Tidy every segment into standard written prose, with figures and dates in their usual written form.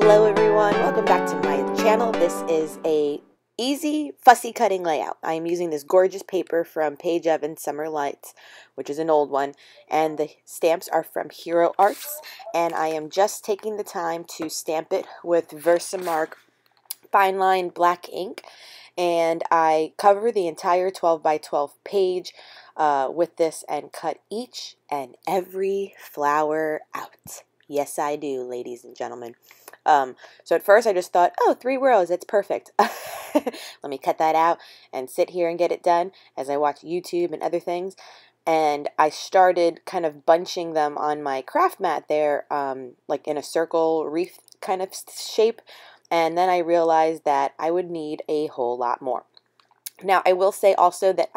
Hello everyone, welcome back to my channel. This is a easy fussy cutting layout. I am using this gorgeous paper from Paige Evans Summer Lights, which is an old one, and the stamps are from Hero Arts, and I am just taking the time to stamp it with Versamark fine line black ink, and I cover the entire 12 by 12 page with this and cut each and every flower out. Yes, I do, ladies and gentlemen. So at first I just thought, oh, 3 rows, that's perfect. Let me cut that out and sit here and get it done as I watch YouTube and other things. And I started kind of bunching them on my craft mat there, like in a circle wreath kind of shape. And then I realized that I would need a whole lot more. Now, I will say also that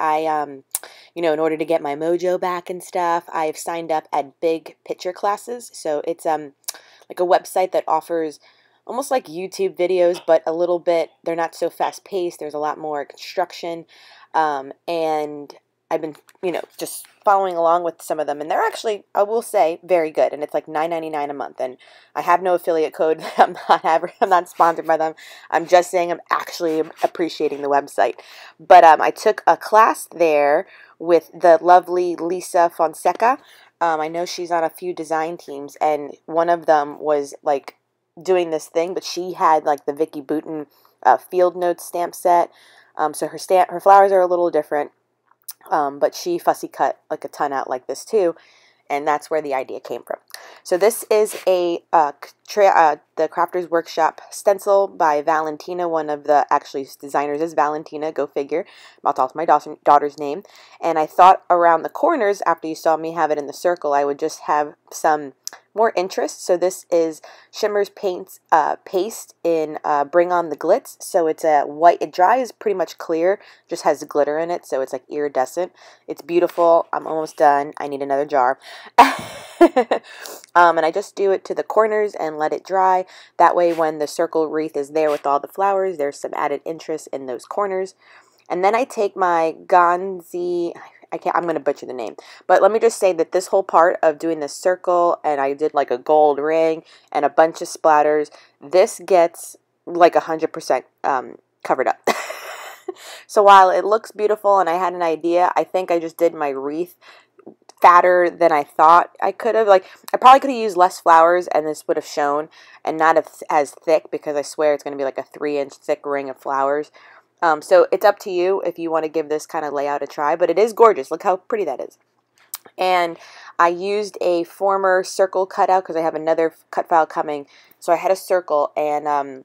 in order to get my mojo back and stuff, I've signed up at Big Picture Classes. So it's like a website that offers almost like YouTube videos, but a little bit, they're not so fast paced. There's a lot more construction. And I've been, just following along with some of them, and they're actually, I will say, very good. And it's like $9.99 a month, and I have no affiliate code. I'm not sponsored by them. I'm just saying I'm actually appreciating the website. But I took a class there with the lovely Lisa Fonseca. I know she's on a few design teams, and one of them was like doing this thing, but she had like the Vicky Bouton Field Notes stamp set. So her flowers are a little different. But she fussy cut like a ton out like this too, and that's where the idea came from. So this is the Crafters Workshop stencil by Valentina. One of the designers is Valentina, go figure. I'll tell my daughter's name. And I thought around the corners, after you saw me have it in the circle, I would just have some more interest. So this is Shimmer's Paints paste in Bring On the Glitz. So it's a white, it dries pretty much clear, just has glitter in it, so it's like iridescent. It's beautiful. I'm almost done. I need another jar. And I just do it to the corners and let it dry. That way when the circle wreath is there with all the flowers, there's some added interest in those corners. And then I take my Gonzi, I'm going to butcher the name, but let me just say that this whole part of doing this circle, and I did like a gold ring and a bunch of splatters, this gets like 100% covered up. So while it looks beautiful and I had an idea, I think I just did my wreath fatter than I thought I could have. Like, I probably could have used less flowers and this would have shown, and not as thick, because I swear it's going to be like a 3-inch thick ring of flowers. So it's up to you if you want to give this kind of layout a try, but it is gorgeous. Look how pretty that is. And I used a former circle cutout because I have another cut file coming. So I had a circle, and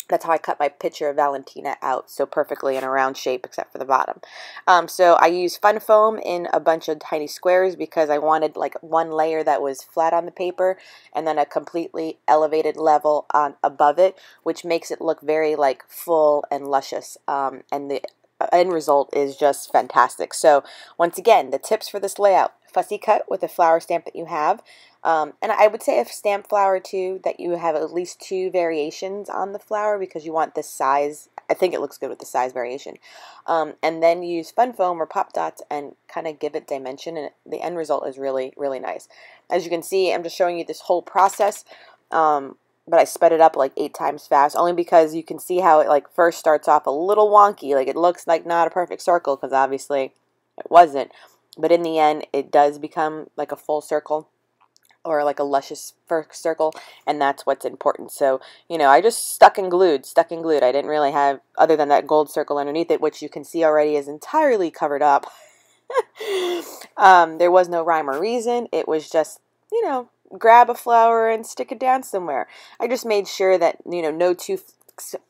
that's how I cut my picture of Valentina out so perfectly in a round shape except for the bottom. So I used fun foam in a bunch of tiny squares because I wanted like one layer that was flat on the paper and then a completely elevated level on above it, which makes it look very like full and luscious. And the end result is just fantastic. So once again, the tips for this layout: fussy cut with a flower stamp that you have. And I would say a stamp flower too, that you have at least 2 variations on the flower because you want this size. I think it looks good with the size variation. And then use fun foam or pop dots and kind of give it dimension, and the end result is really, really nice. As you can see, I'm just showing you this whole process, but I sped it up like 8 times fast, only because you can see how it like first starts off a little wonky, like it looks like not a perfect circle because obviously it wasn't, but in the end it does become like a full circle, or like a luscious first circle, and that's what's important. So, I just stuck and glued. I didn't really have, other than that gold circle underneath it, which you can see already is entirely covered up. There was no rhyme or reason. It was just, grab a flower and stick it down somewhere. I just made sure that, no 2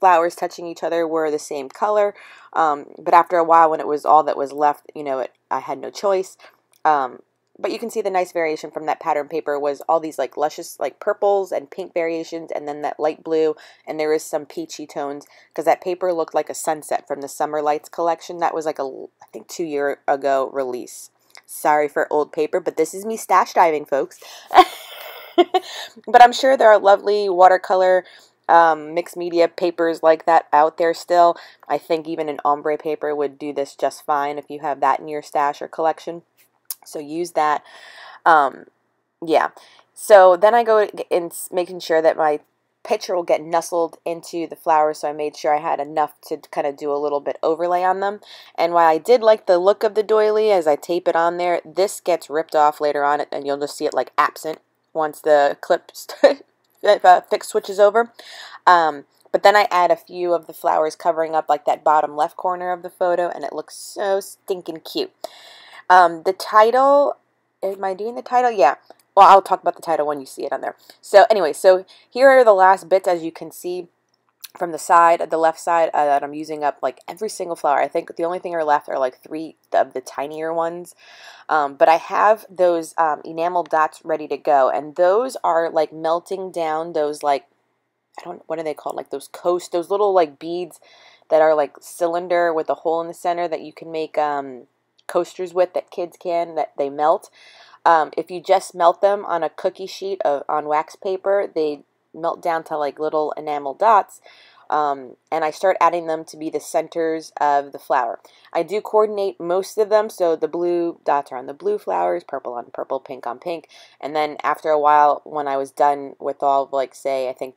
flowers touching each other were the same color. But after a while, when it was all that was left, I had no choice. But you can see the nice variation from that pattern paper was all these like luscious like purples and pink variations, and then that light blue, and there is some peachy tones because that paper looked like a sunset from the Summer Lights collection. That was like I think 2 years ago release. Sorry for old paper, but this is me stash diving, folks. But I'm sure there are lovely watercolor mixed media papers like that out there still. I think even an ombre paper would do this just fine if you have that in your stash or collection. So use that. Yeah. So then I go in making sure that my picture will get nestled into the flowers, so I made sure I had enough to kind of do a little bit overlay on them. And while I did like the look of the doily as I tape it on there, this gets ripped off later on, and you'll just see it like absent once the clip fix switches over. But then I add a few of the flowers covering up like that bottom left corner of the photo, and it looks so stinking cute. The title, am I doing the title? Yeah. Well, I'll talk about the title when you see it on there. So anyway, so here are the last bits, as you can see from the side, the left side, that I'm using up like every single flower. I think the only thing are left are like 3 of the tinier ones. But I have those enamel dots ready to go, and those are like melting down those like, what are they called? Like those those little like beads that are like cylinder with a hole in the center that you can make coasters with, that kids can, that they melt. If you just melt them on a cookie sheet on wax paper, they melt down to like little enamel dots, and I start adding them to be the centers of the flower. I do coordinate most of them, so the blue dots are on the blue flowers, purple on purple, pink on pink, and then after a while, when I was done with all of, like, say, I think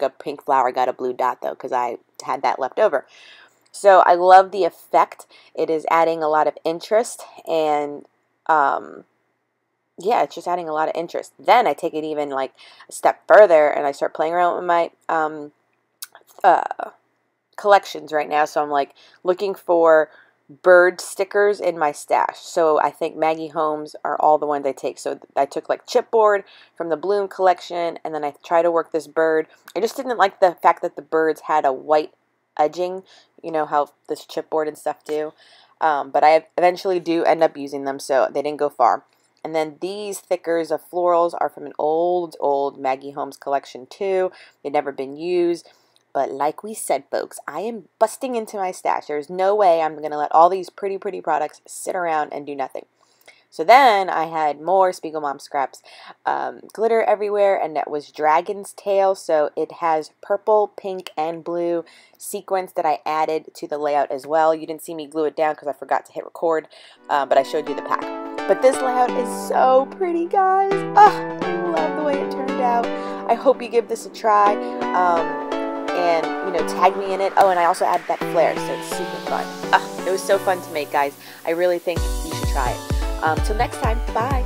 a pink flower got a blue dot though, because I had that left over. So I love the effect. It is adding a lot of interest, and yeah, it's just adding a lot of interest. Then I take it even like a step further, and I start playing around with my collections right now. So I'm like looking for bird stickers in my stash. So I think Maggie Holmes are all the ones I take. So I took like chipboard from the Bloom collection, and then I try to work this bird. I just didn't like the fact that the birds had a white edging, you know how this chipboard and stuff do. But I eventually do end up using them, so they didn't go far. And then these thickers of florals are from an old Maggie Holmes collection too. They've never been used. But like we said, folks, I am busting into my stash. There's no way I'm going to let all these pretty products sit around and do nothing. So then I had more Spiegel Mom scraps, glitter everywhere, and that was Dragon's Tail. So it has purple, pink, and blue sequins that I added to the layout as well. You didn't see me glue it down because I forgot to hit record, but I showed you the pack. But this layout is so pretty, guys. Oh, I love the way it turned out. I hope you give this a try, and, you know, tag me in it. Oh, and I also added that flare, so it's super fun. It was so fun to make, guys. I really think you should try it. Till next time, bye.